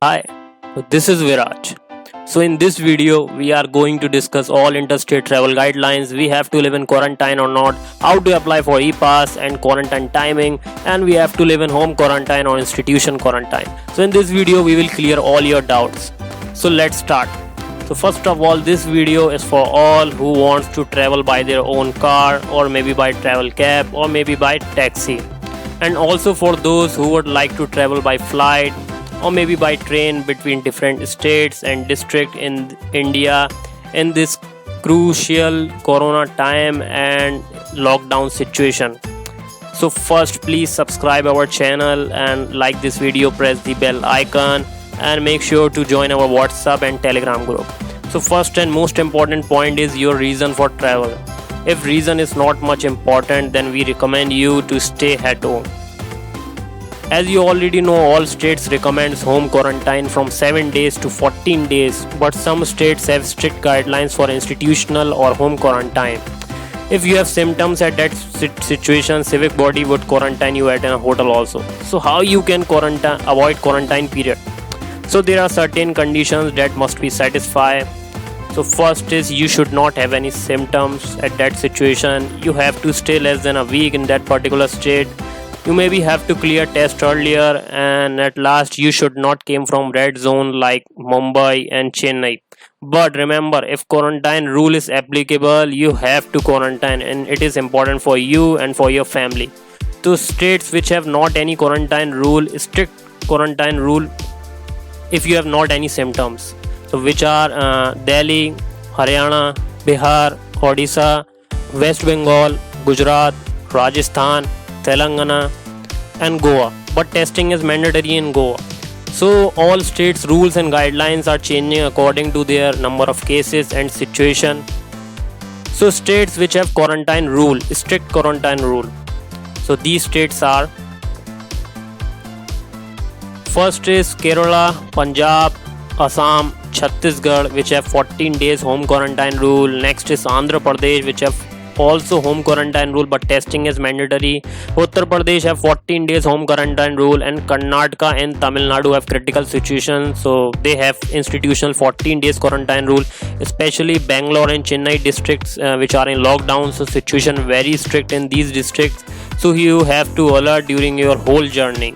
Hi, this is Viraj. So in this video, we are going to discuss all interstate travel guidelines. We have to live in quarantine or not, how to apply for e-pass and quarantine timing, and we have to live in home quarantine or institution quarantine. So in this video, we will clear all your doubts. So let's start. So first of all, this video is for all who wants to travel by their own car or maybe by travel cab or maybe by taxi. And also for those who would like to travel by flight or maybe by train between different states and district in India in this crucial corona time and lockdown situation. So first, please subscribe our channel and like this video, press the bell icon and make sure to join our WhatsApp and Telegram group. So first and most important point is your reason for travel. If reason is not much important, then we recommend you to stay at home. As you already know, all states recommends home quarantine from 7 days to 14 days, but some states have strict guidelines for institutional or home quarantine. If you have symptoms at that situation, civic body would quarantine you at a hotel also. So how you can avoid quarantine period? So there are certain conditions that must be satisfied. So first is you should not have any symptoms at that situation. You have to stay less than a week in that particular state. You maybe have to clear test earlier, and at last you should not came from red zone like Mumbai and Chennai. But remember, if quarantine rule is applicable, you have to quarantine and it is important for you and for your family. So states which have not any quarantine rule, strict quarantine rule if you have not any symptoms. So which are Delhi, Haryana, Bihar, Odisha, West Bengal, Gujarat, Rajasthan, Telangana and Goa, but testing is mandatory in Goa. So all states rules and guidelines are changing according to their number of cases and situation. So states which have quarantine rule, strict quarantine rule. So these states are, first is Kerala, Punjab, Assam, Chhattisgarh which have 14 days home quarantine rule. Next is Andhra Pradesh which have also home quarantine rule but testing is mandatory. Uttar Pradesh have 14 days home quarantine rule, and Karnataka and Tamil Nadu have critical situation, so they have institutional 14 days quarantine rule, especially Bangalore and Chennai districts which are in lockdown. So situation very strict in these districts, so you have to alert during your whole journey.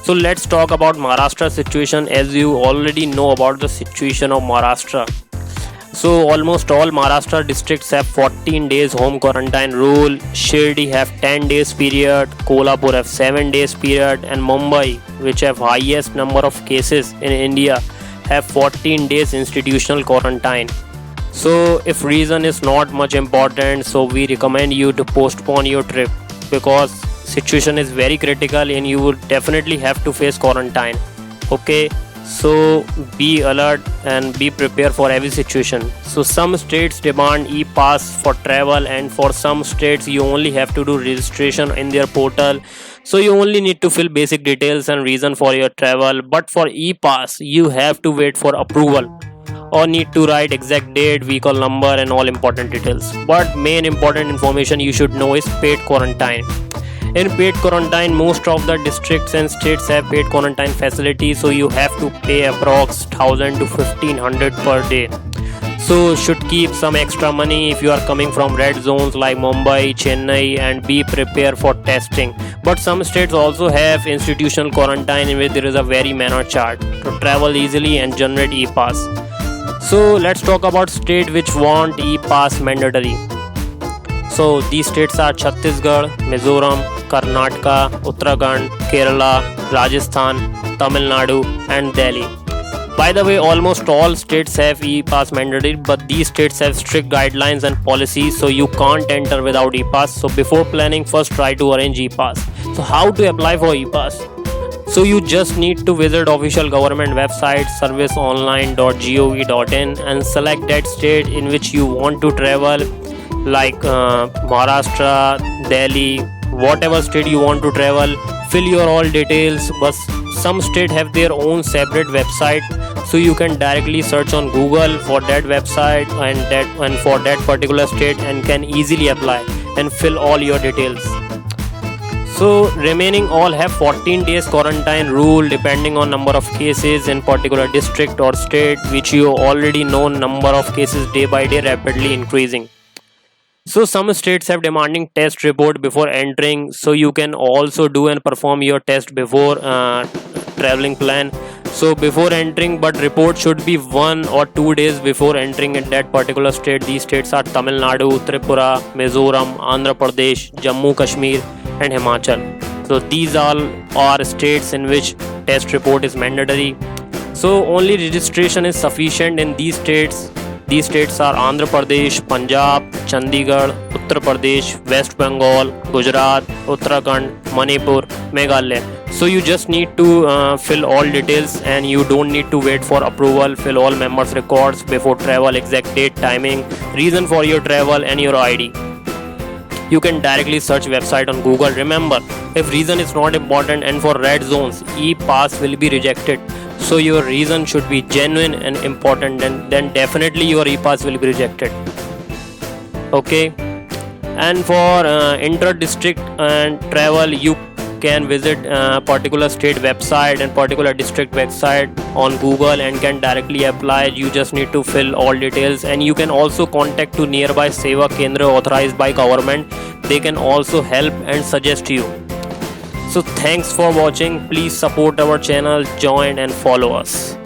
So let's talk about Maharashtra situation. As you already know about the situation of Maharashtra, so almost all Maharashtra districts have 14 days home quarantine rule. Shirdi have 10 days period, Kolhapur have 7 days period, and Mumbai, which have highest number of cases in India, have 14 days institutional quarantine. So if reason is not much important, so we recommend you to postpone your trip because situation is very critical and you would definitely have to face quarantine. Okay, so be alert and be prepared for every situation. So some states demand e-pass for travel, and for some states you only have to do registration in their portal. So you only need to fill basic details and reason for your travel. But for e-pass you have to wait for approval or need to write exact date, vehicle number and all important details. But main important information you should know is paid quarantine. In paid quarantine, most of the districts and states have paid quarantine facilities, so you have to pay approx 1000 to 1500 per day. So should keep some extra money if you are coming from red zones like Mumbai, Chennai, and be prepared for testing. But some states also have institutional quarantine in which there is a very minor charge to travel easily and generate e-pass. So let's talk about state which want e-pass mandatory. So these states are Chhattisgarh, Mizoram, Karnataka, Uttarakhand, Kerala, Rajasthan, Tamil Nadu and Delhi. By the way, almost all states have e-pass mandatory, but these states have strict guidelines and policies, so you can't enter without e-pass. So before planning, first try to arrange e-pass. So how to apply for e-pass? So you just need to visit official government website serviceonline.gov.in and select that state in which you want to travel, like Maharashtra, Delhi, whatever state you want to travel. Fill your all details, but some state have their own separate website, so you can directly search on Google for that website and for that particular state and can easily apply and fill all your details. So remaining all have 14 days quarantine rule depending on number of cases in particular district or state, which you already know number of cases day by day rapidly increasing. So some states have demanding test report before entering, so you can also do and perform your test before traveling plan. So before entering, but report should be 1 or 2 days before entering in that particular state. These states are Tamil Nadu, Tripura, Mizoram, Andhra Pradesh, Jammu Kashmir and Himachal. So these all are states in which test report is mandatory. So only registration is sufficient in these states. These states are Andhra Pradesh, Punjab, Chandigarh, Uttar Pradesh, West Bengal, Gujarat, Uttarakhand, Manipur, Meghalaya. So you just need to fill all details and you don't need to wait for approval. Fill all members' records before travel, exact date, timing, reason for your travel and your ID. You can directly search website on Google. Remember, if reason is not important and for red zones, e-pass will be rejected. So your reason should be genuine and important, then definitely your e-pass will be rejected. Okay. And for inter-district and travel, you can visit particular state website and particular district website on Google and can directly apply. You just need to fill all details, and you can also contact to nearby Seva Kendra authorized by government. They can also help and suggest you. So thanks for watching. Please support our channel, join and follow us.